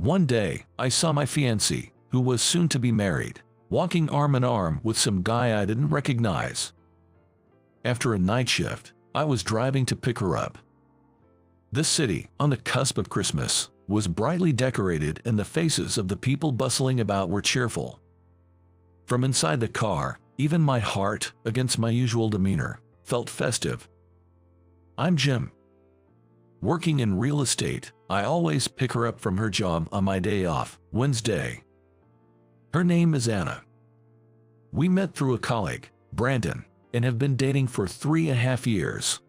One day, I saw my fiancée, who was soon to be married, walking arm in arm with some guy I didn't recognize. After a night shift, I was driving to pick her up. This city, on the cusp of Christmas, was brightly decorated and the faces of the people bustling about were cheerful. From inside the car, even my heart, against my usual demeanor, felt festive. I'm Jim. Working in real estate, I always pick her up from her job on my day off, Wednesday. Her name is Anna. We met through a colleague, Brandon, and have been dating for 3.5 years.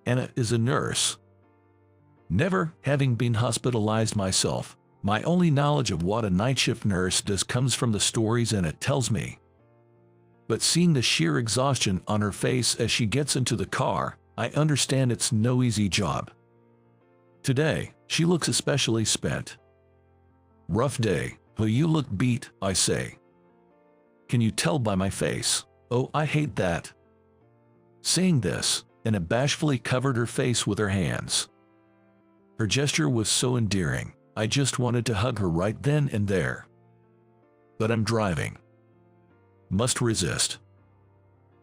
Anna is a nurse. Never having been hospitalized myself, my only knowledge of what a night shift nurse does comes from the stories Anna tells me. But seeing the sheer exhaustion on her face as she gets into the car, I understand it's no easy job. Today, she looks especially spent. Rough day, but you look beat, I say. Can you tell by my face? Oh, I hate that. Saying this, Anna bashfully covered her face with her hands. Her gesture was so endearing, I just wanted to hug her right then and there. But I'm driving. Must resist.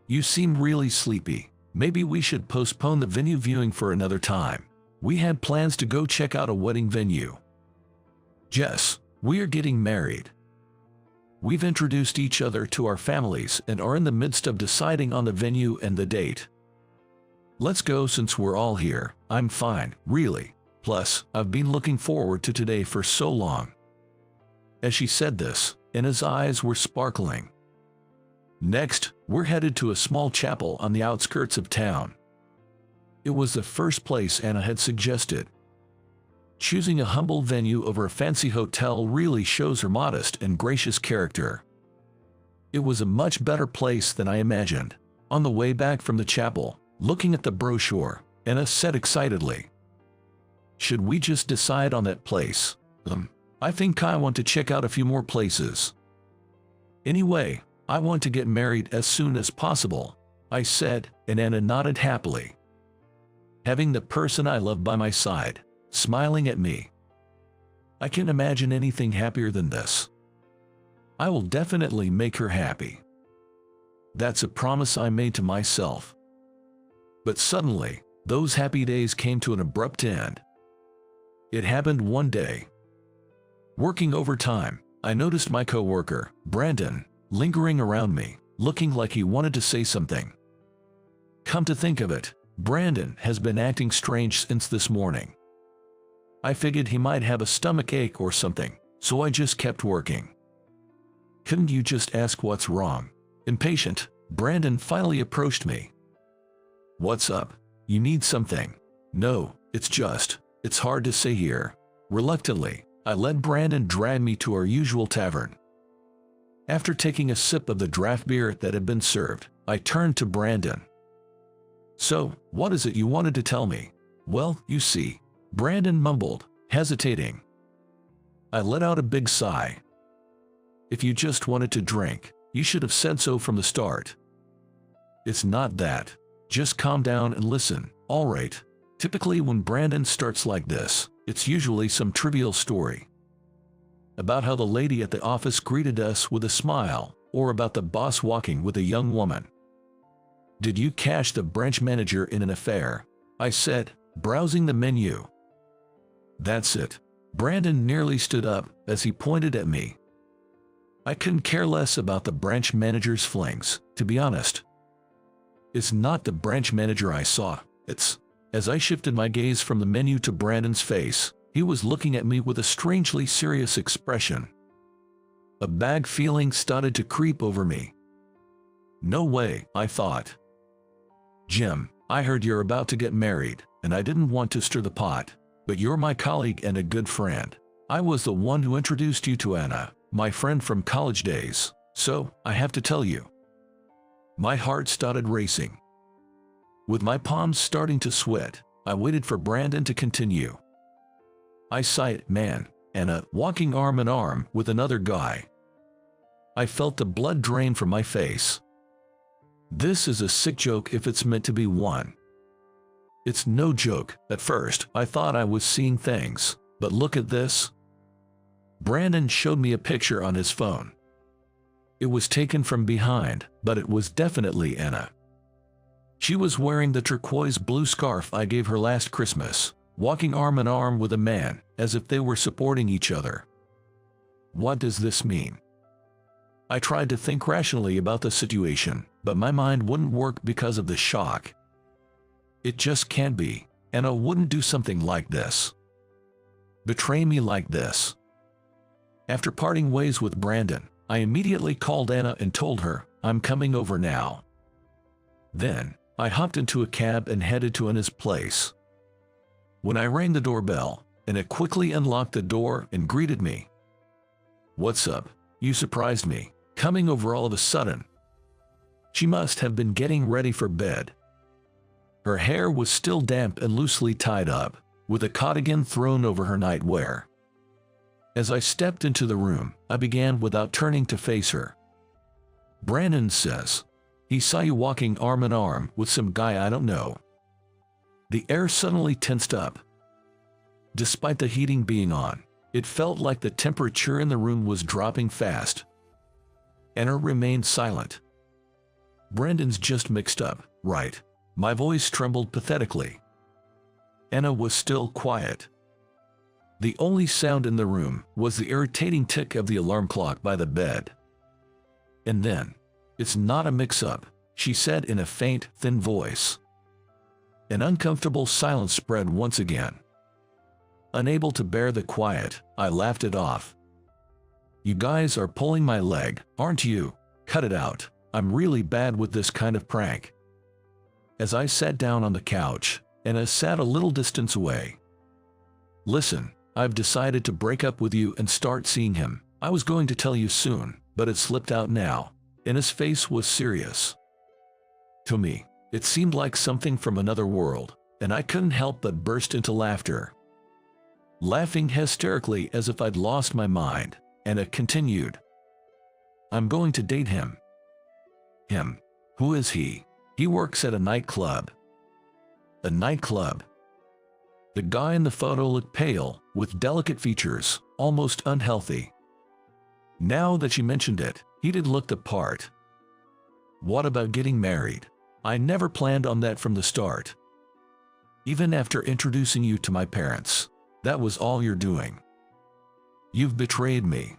You seem really sleepy. Maybe we should postpone the venue viewing for another time. We had plans to go check out a wedding venue. Jess, we are getting married. We've introduced each other to our families and are in the midst of deciding on the venue and the date. Let's go since we're all here. I'm fine, really. Plus, I've been looking forward to today for so long. As she said this, Anna's eyes were sparkling. Next, we're headed to a small chapel on the outskirts of town. It was the first place Anna had suggested. Choosing a humble venue over a fancy hotel really shows her modest and gracious character. It was a much better place than I imagined. On the way back from the chapel, looking at the brochure, Anna said excitedly, "Should we just decide on that place? I think I want to check out a few more places. Anyway, I want to get married as soon as possible," I said, and Anna nodded happily. Having the person I love by my side, smiling at me. I can't imagine anything happier than this. I will definitely make her happy. That's a promise I made to myself. But suddenly, those happy days came to an abrupt end. It happened one day. Working overtime, I noticed my coworker, Brandon, lingering around me, looking like he wanted to say something. Come to think of it, Brandon has been acting strange since this morning. I figured he might have a stomach ache or something, so I just kept working. Couldn't you just ask what's wrong? Impatient, Brandon finally approached me. What's up? You need something? No, it's hard to say here. Reluctantly, I let Brandon drag me to our usual tavern. After taking a sip of the draft beer that had been served, I turned to Brandon. So, what is it you wanted to tell me? Well, you see, Brandon mumbled, hesitating. I let out a big sigh. If you just wanted to drink, you should have said so from the start. It's not that. Just calm down and listen, all right? Typically when Brandon starts like this, it's usually some trivial story. About how the lady at the office greeted us with a smile, or about the boss walking with a young woman. Did you catch the branch manager in an affair? I said, browsing the menu. That's it. Brandon nearly stood up as he pointed at me. I couldn't care less about the branch manager's flings, to be honest. It's not the branch manager I saw, it's... As I shifted my gaze from the menu to Brandon's face, he was looking at me with a strangely serious expression. A bad feeling started to creep over me. No way, I thought. Jim, I heard you're about to get married, and I didn't want to stir the pot, but you're my colleague and a good friend. I was the one who introduced you to Anna, my friend from college days, so I have to tell you. My heart started racing. With my palms starting to sweat, I waited for Brandon to continue. I saw it, man, Anna walking arm in arm with another guy. I felt the blood drain from my face. This is a sick joke if it's meant to be one. It's no joke. At first, I thought I was seeing things, but look at this. Brandon showed me a picture on his phone. It was taken from behind, but it was definitely Anna. She was wearing the turquoise blue scarf I gave her last Christmas, walking arm in arm with a man, as if they were supporting each other. What does this mean? I tried to think rationally about the situation, but my mind wouldn't work because of the shock. It just can't be. Anna wouldn't do something like this. Betray me like this. After parting ways with Brandon, I immediately called Anna and told her, "I'm coming over now." Then, I hopped into a cab and headed to Anna's place. When I rang the doorbell, Anna quickly unlocked the door and greeted me. "What's up? You surprised me, coming over all of a sudden." She must have been getting ready for bed. Her hair was still damp and loosely tied up, with a cardigan thrown over her nightwear. As I stepped into the room, I began without turning to face her. "Brandon says he saw you walking arm in arm with some guy I don't know." The air suddenly tensed up. Despite the heating being on, it felt like the temperature in the room was dropping fast. Anna remained silent. "Brandon's just mixed up, right?" My voice trembled pathetically. Anna was still quiet. The only sound in the room was the irritating tick of the alarm clock by the bed. And then, "It's not a mix-up," she said in a faint, thin voice. An uncomfortable silence spread once again. Unable to bear the quiet, I laughed it off. "You guys are pulling my leg, aren't you? Cut it out. I'm really bad with this kind of prank." As I sat down on the couch, Anna sat a little distance away. "Listen, I've decided to break up with you and start seeing him. I was going to tell you soon, but it slipped out now." Anna's face was serious. To me, it seemed like something from another world, and I couldn't help but burst into laughter. Laughing hysterically as if I'd lost my mind, Anna continued, "I'm going to date him." "Him? Who is he?" "He works at a nightclub." "A nightclub?" The guy in the photo looked pale, with delicate features, almost unhealthy. Now that she mentioned it, he did look the part. "What about getting married?" "I never planned on that from the start. Even after introducing you to my parents, that was all you're doing. You've betrayed me."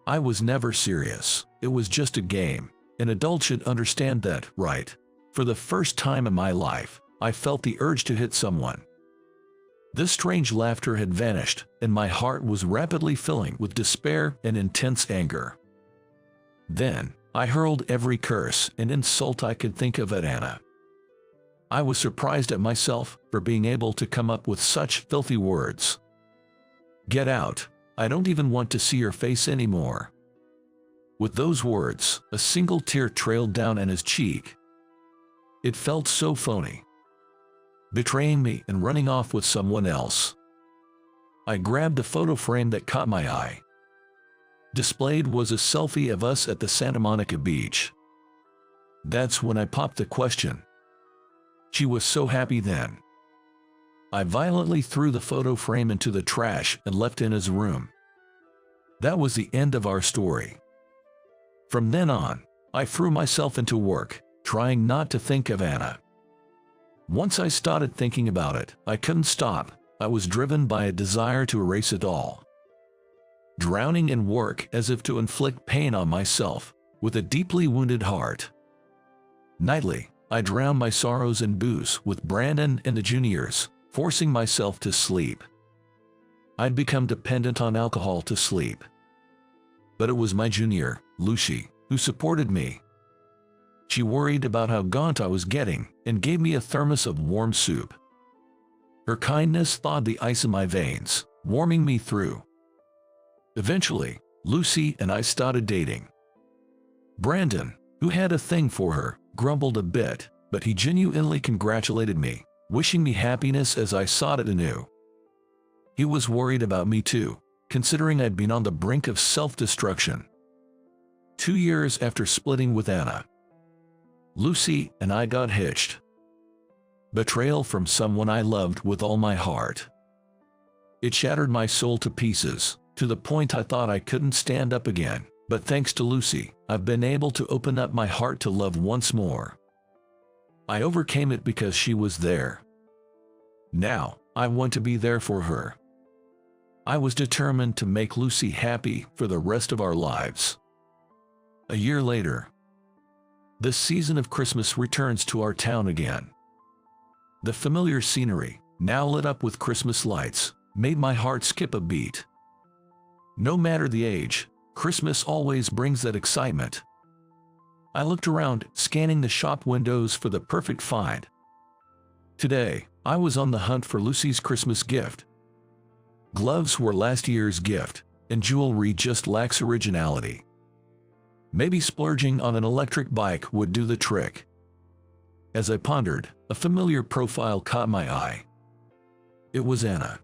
"I was never serious. It was just a game. An adult should understand that, right?" For the first time in my life, I felt the urge to hit someone. This strange laughter had vanished, and my heart was rapidly filling with despair and intense anger. Then, I hurled every curse and insult I could think of at Anna. I was surprised at myself for being able to come up with such filthy words. "Get out. I don't even want to see your face anymore." With those words, a single tear trailed down Anna's cheek. It felt so phony. Betraying me and running off with someone else. I grabbed the photo frame that caught my eye. Displayed was a selfie of us at the Santa Monica beach. That's when I popped the question. She was so happy then. I violently threw the photo frame into the trash and left Anna's room. That was the end of our story. From then on, I threw myself into work, trying not to think of Anna. Once I started thinking about it, I couldn't stop. I was driven by a desire to erase it all. Drowning in work as if to inflict pain on myself, with a deeply wounded heart. Nightly, I drowned my sorrows in booze with Brandon and the juniors, forcing myself to sleep. I'd become dependent on alcohol to sleep. But it was my junior, Lucy, who supported me. She worried about how gaunt I was getting and gave me a thermos of warm soup. Her kindness thawed the ice in my veins, warming me through. Eventually, Lucy and I started dating. Brandon, who had a thing for her, grumbled a bit, but he genuinely congratulated me, wishing me happiness as I sought it anew. He was worried about me too, considering I'd been on the brink of self-destruction. 2 years after splitting with Anna, Lucy and I got hitched. Betrayal from someone I loved with all my heart. It shattered my soul to pieces, to the point I thought I couldn't stand up again. But thanks to Lucy, I've been able to open up my heart to love once more. I overcame it because she was there. Now, I want to be there for her. I was determined to make Lucy happy for the rest of our lives. A year later, this season of Christmas returns to our town again. The familiar scenery, now lit up with Christmas lights, made my heart skip a beat. No matter the age, Christmas always brings that excitement. I looked around, scanning the shop windows for the perfect find. Today, I was on the hunt for Lucy's Christmas gift. Gloves were last year's gift, and jewelry just lacks originality. Maybe splurging on an electric bike would do the trick. As I pondered, a familiar profile caught my eye. It was Anna.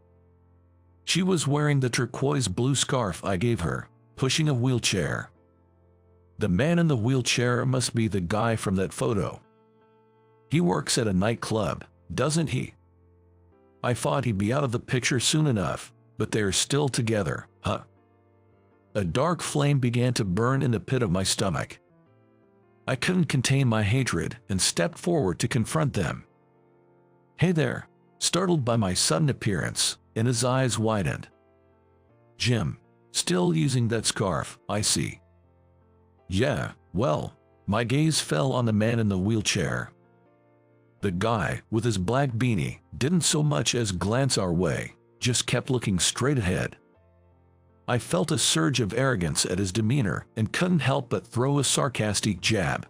She was wearing the turquoise blue scarf I gave her, pushing a wheelchair. The man in the wheelchair must be the guy from that photo. He works at a nightclub, doesn't he? I thought he'd be out of the picture soon enough, but they're still together, huh? A dark flame began to burn in the pit of my stomach. I couldn't contain my hatred and stepped forward to confront them. "Hey there," startled by my sudden appearance, and his eyes widened. "Jim, still using that scarf, I see." "Yeah, well," my gaze fell on the man in the wheelchair. The guy, with his black beanie, didn't so much as glance our way, just kept looking straight ahead. I felt a surge of arrogance at his demeanor and couldn't help but throw a sarcastic jab.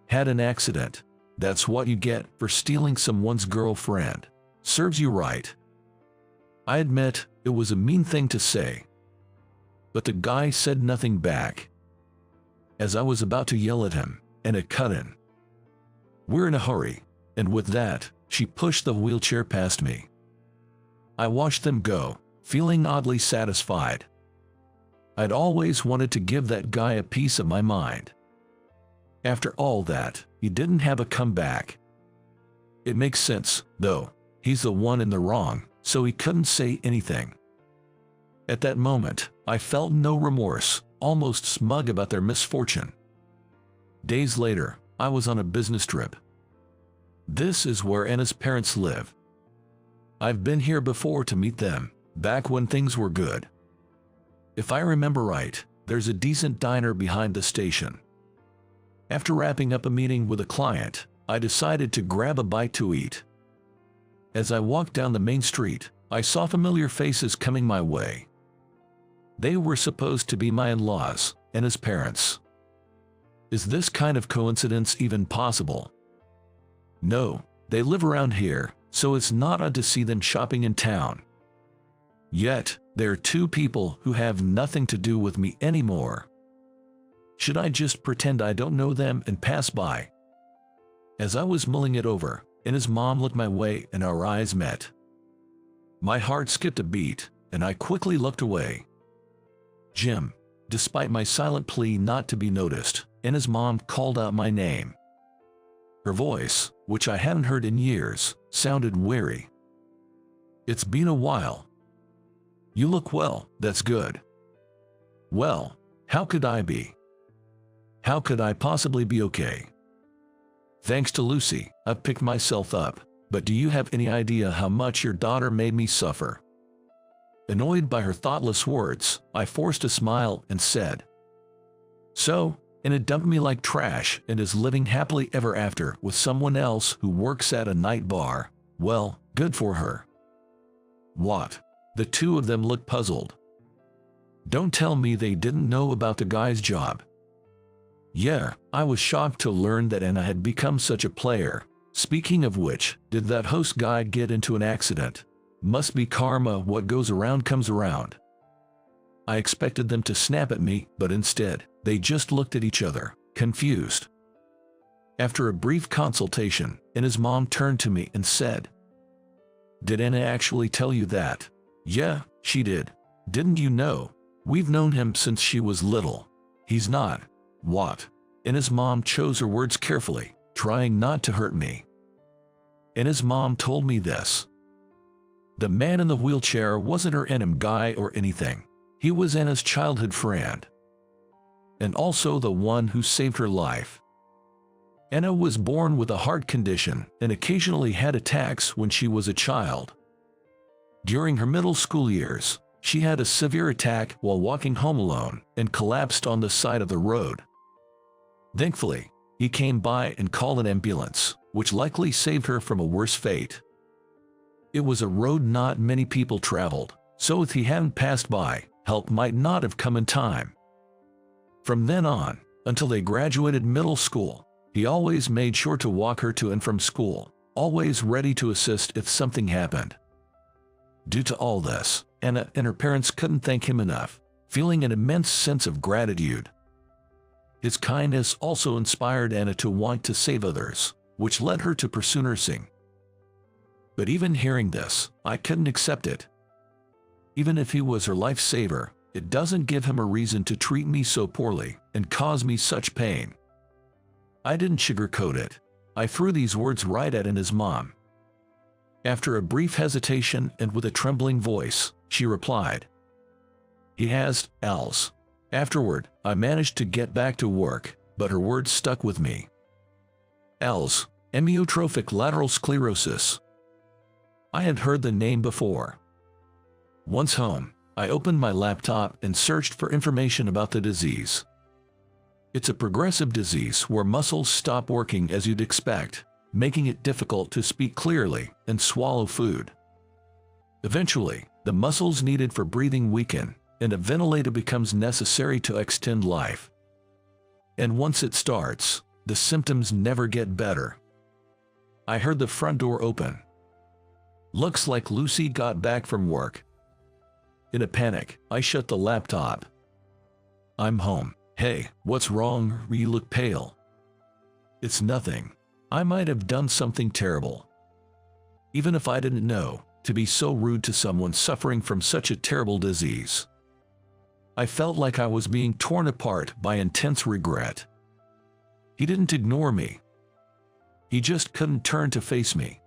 "Had an accident. That's what you get for stealing someone's girlfriend. Serves you right." I admit, it was a mean thing to say. But the guy said nothing back. As I was about to yell at him, and it cut in. "We're in a hurry," and with that, she pushed the wheelchair past me. I watched them go, feeling oddly satisfied. I'd always wanted to give that guy a piece of my mind. After all that, he didn't have a comeback. It makes sense, though. He's the one in the wrong, so he couldn't say anything. At that moment, I felt no remorse, almost smug about their misfortune. Days later, I was on a business trip. This is where Anna's parents live. I've been here before to meet them, back when things were good. If I remember right, there's a decent diner behind the station. After wrapping up a meeting with a client, I decided to grab a bite to eat. As I walked down the main street, I saw familiar faces coming my way. They were supposed to be my in-laws, Anna's parents. Is this kind of coincidence even possible? No, they live around here, so it's not odd to see them shopping in town. Yet, there are two people who have nothing to do with me anymore. Should I just pretend I don't know them and pass by? As I was mulling it over, Anna's mom looked my way and our eyes met. My heart skipped a beat, and I quickly looked away. "Jim," despite my silent plea not to be noticed, Anna's mom called out my name. Her voice, which I hadn't heard in years, sounded weary. "It's been a while. You look well, that's good." "Well, how could I be? How could I possibly be okay? Thanks to Lucy, I've picked myself up, but do you have any idea how much your daughter made me suffer?" Annoyed by her thoughtless words, I forced a smile and said, "So, Anna dumped me like trash and is living happily ever after with someone else who works at a night bar. Well, good for her." "What?" The two of them looked puzzled. "Don't tell me they didn't know about the guy's job." Yeah, I was shocked to learn that Anna had become such a player. Speaking of which, did that host guy get into an accident? Must be karma, what goes around comes around. I expected them to snap at me, but instead, they just looked at each other, confused. After a brief consultation, Anna's mom turned to me and said, "Did Anna actually tell you that?" "Yeah, she did. Didn't you know? We've known him since she was little. He's not." "What?" Anna's mom chose her words carefully, trying not to hurt me. Anna's mom told me this. The man in the wheelchair wasn't her enemy guy or anything. He was Anna's childhood friend, and also the one who saved her life. Anna was born with a heart condition and occasionally had attacks when she was a child. During her middle school years, she had a severe attack while walking home alone and collapsed on the side of the road. Thankfully, he came by and called an ambulance, which likely saved her from a worse fate. It was a road not many people traveled, so if he hadn't passed by, help might not have come in time. From then on, until they graduated middle school, he always made sure to walk her to and from school, always ready to assist if something happened. Due to all this, Anna and her parents couldn't thank him enough, feeling an immense sense of gratitude. His kindness also inspired Anna to want to save others, which led her to pursue nursing. But even hearing this, I couldn't accept it. Even if he was her lifesaver, it doesn't give him a reason to treat me so poorly and cause me such pain. I didn't sugarcoat it. I threw these words right at Anna's mom. After a brief hesitation and with a trembling voice, she replied, "He has ALS." Afterward, I managed to get back to work, but her words stuck with me. ALS, amyotrophic lateral sclerosis. I had heard the name before. Once home, I opened my laptop and searched for information about the disease. It's a progressive disease where muscles stop working as you'd expect, making it difficult to speak clearly and swallow food. Eventually, the muscles needed for breathing weaken, and a ventilator becomes necessary to extend life. And once it starts, the symptoms never get better. I heard the front door open. Looks like Lucy got back from work. In a panic, I shut the laptop. "I'm home." "Hey, what's wrong? You look pale." "It's nothing. I might have done something terrible." Even if I didn't know, to be so rude to someone suffering from such a terrible disease. I felt like I was being torn apart by intense regret. He didn't ignore me. He just couldn't turn to face me.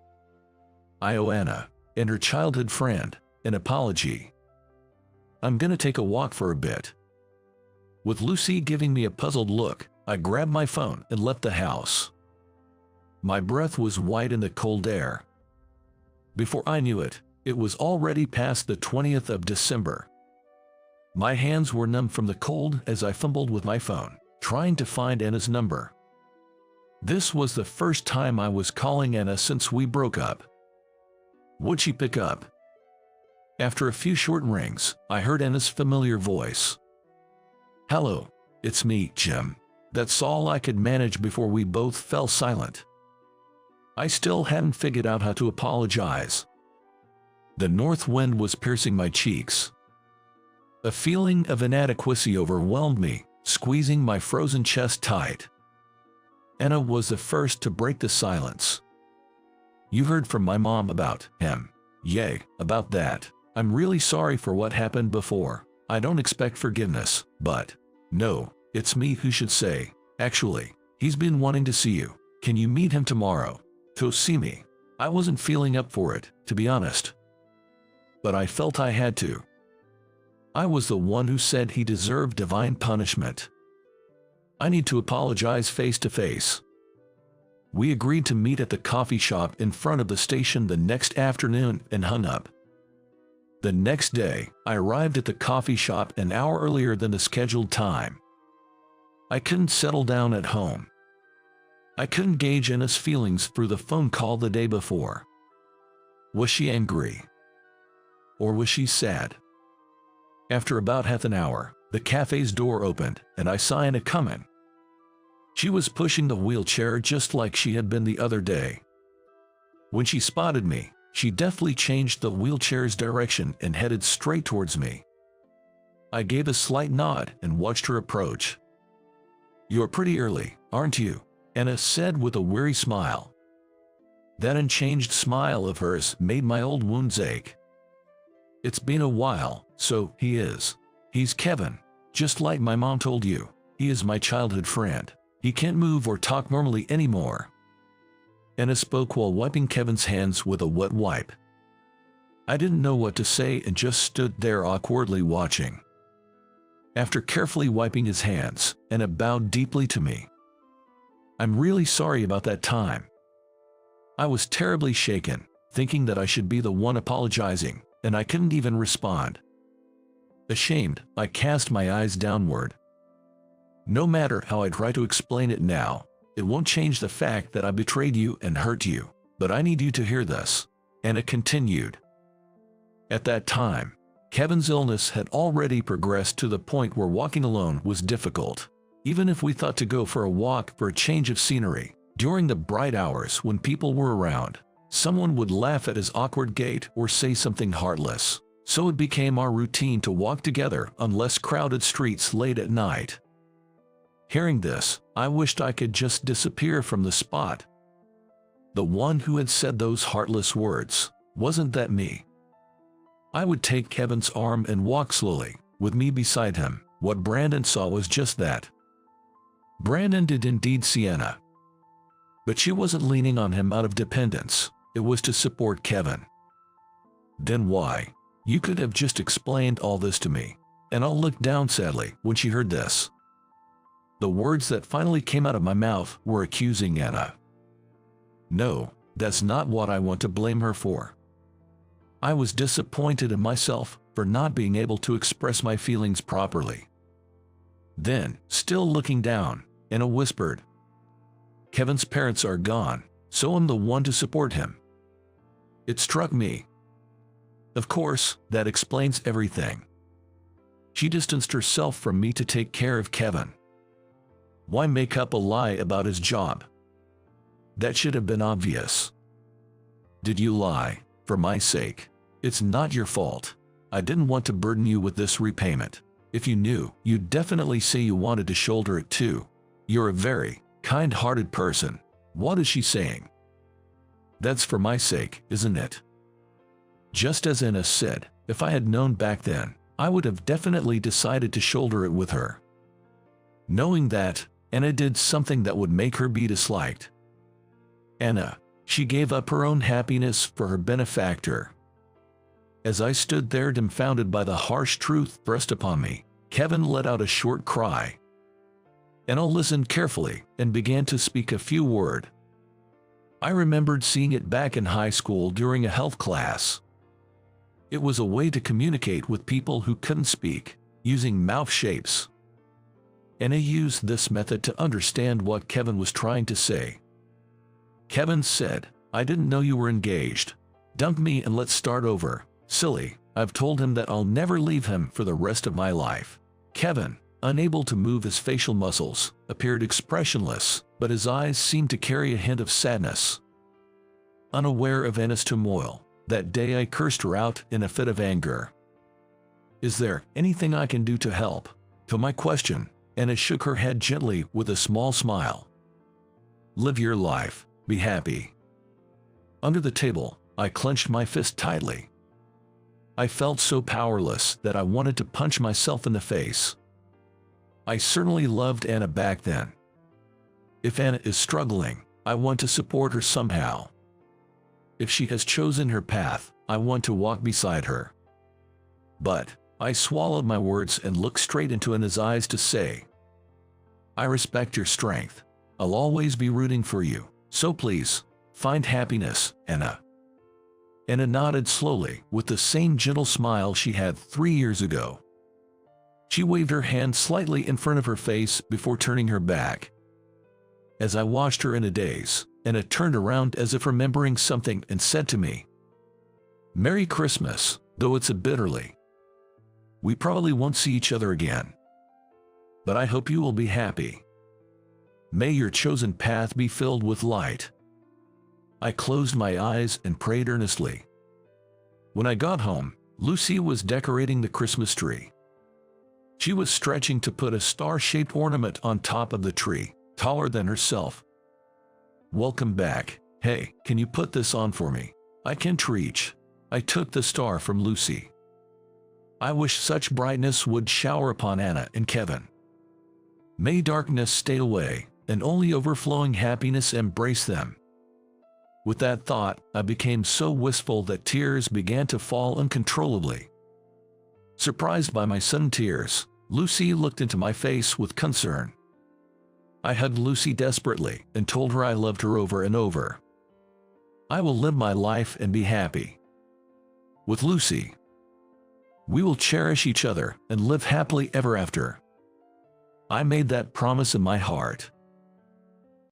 I owe Anna, and her childhood friend, an apology. I'm gonna take a walk for a bit. With Lucy giving me a puzzled look, I grabbed my phone and left the house. My breath was white in the cold air. Before I knew it, it was already past the 20th of December. My hands were numb from the cold as I fumbled with my phone, trying to find Anna's number. This was the first time I was calling Anna since we broke up. Would she pick up? After a few short rings, I heard Anna's familiar voice. "Hello, it's me, Jim." That's all I could manage before we both fell silent. I still hadn't figured out how to apologize. The north wind was piercing my cheeks. A feeling of inadequacy overwhelmed me, squeezing my frozen chest tight. Anna was the first to break the silence. "You heard from my mom about him." "Yay, about that. I'm really sorry for what happened before. I don't expect forgiveness, but no, it's me who should say. Actually, he's been wanting to see you. Can you meet him tomorrow? To see me." I wasn't feeling up for it, to be honest. But I felt I had to. I was the one who said he deserved divine punishment. I need to apologize face to face. We agreed to meet at the coffee shop in front of the station the next afternoon and hung up. The next day, I arrived at the coffee shop an hour earlier than the scheduled time. I couldn't settle down at home. I couldn't gauge Anna's feelings through the phone call the day before. Was she angry? Or was she sad? After about half an hour, the cafe's door opened and I saw Anna coming. She was pushing the wheelchair just like she had been the other day. When she spotted me, she deftly changed the wheelchair's direction and headed straight towards me. I gave a slight nod and watched her approach. "You're pretty early, aren't you?" Anna said with a weary smile. That unchanged smile of hers made my old wounds ache. "It's been a while, so he is. He's Kevin, just like my mom told you. He is my childhood friend. He can't move or talk normally anymore." Anna spoke while wiping Kevin's hands with a wet wipe. I didn't know what to say and just stood there awkwardly watching. after carefully wiping his hands, Anna bowed deeply to me. "I'm really sorry about that time." I was terribly shaken, thinking that I should be the one apologizing, and I couldn't even respond. Ashamed, I cast my eyes downward. "No matter how I try to explain it now, it won't change the fact that I betrayed you and hurt you, but I need you to hear this," Anna continued. At that time, Kevin's illness had already progressed to the point where walking alone was difficult. Even if we thought to go for a walk for a change of scenery, during the bright hours when people were around, someone would laugh at his awkward gait or say something heartless. So it became our routine to walk together on less crowded streets late at night. Hearing this, I wished I could just disappear from the spot. The one who had said those heartless words, wasn't that me? I would take Kevin's arm and walk slowly, with me beside him. What Brandon saw was just that. Brandon did indeed see Anna. But she wasn't leaning on him out of dependence, it was to support Kevin. Then why? You could have just explained all this to me. And I'll look down sadly when she heard this. The words that finally came out of my mouth were accusing Anna. No, that's not what I want to blame her for. I was disappointed in myself for not being able to express my feelings properly. Then, still looking down, Anna whispered, "Kevin's parents are gone, so I'm the one to support him." It struck me. Of course, that explains everything. She distanced herself from me to take care of Kevin. Why make up a lie about his job? That should have been obvious. Did you lie? For my sake. It's not your fault. I didn't want to burden you with this repayment. If you knew, you'd definitely say you wanted to shoulder it too. You're a very kind-hearted person. What is she saying? That's for my sake, isn't it? Just as Anna said, if I had known back then, I would have definitely decided to shoulder it with her. Knowing that, Anna did something that would make her be disliked. Anna, she gave up her own happiness for her benefactor. As I stood there dumbfounded by the harsh truth thrust upon me, Kevin let out a short cry. Anna listened carefully and began to speak a few words. I remembered seeing it back in high school during a health class. It was a way to communicate with people who couldn't speak, using mouth shapes. Anna used this method to understand what Kevin was trying to say. Kevin said, "I didn't know you were engaged. Dump me and let's start over. Silly, I've told him that I'll never leave him for the rest of my life." Kevin, unable to move his facial muscles, appeared expressionless, but his eyes seemed to carry a hint of sadness. Unaware of Anna's turmoil, that day I cursed her out in a fit of anger. "Is there anything I can do to help?" To my question, Anna shook her head gently with a small smile. "Live your life, be happy." Under the table, I clenched my fist tightly. I felt so powerless that I wanted to punch myself in the face. I certainly loved Anna back then. If Anna is struggling, I want to support her somehow. If she has chosen her path, I want to walk beside her. But I swallowed my words and looked straight into Anna's eyes to say, "I respect your strength. I'll always be rooting for you, so please, find happiness, Anna." Anna nodded slowly with the same gentle smile she had 3 years ago. She waved her hand slightly in front of her face before turning her back. As I watched her in a daze, Anna turned around as if remembering something and said to me, "Merry Christmas, though it's a bitterly. We probably won't see each other again. But I hope you will be happy. May your chosen path be filled with light." I closed my eyes and prayed earnestly. When I got home, Lucy was decorating the Christmas tree. She was stretching to put a star-shaped ornament on top of the tree, taller than herself. "Welcome back. Hey, can you put this on for me? I can't reach." I took the star from Lucy. I wish such brightness would shower upon Anna and Kevin. May darkness stay away, and only overflowing happiness embrace them. With that thought, I became so wistful that tears began to fall uncontrollably. Surprised by my sudden tears, Lucy looked into my face with concern. I hugged Lucy desperately and told her I loved her over and over. I will live my life and be happy with Lucy. We will cherish each other and live happily ever after. I made that promise in my heart.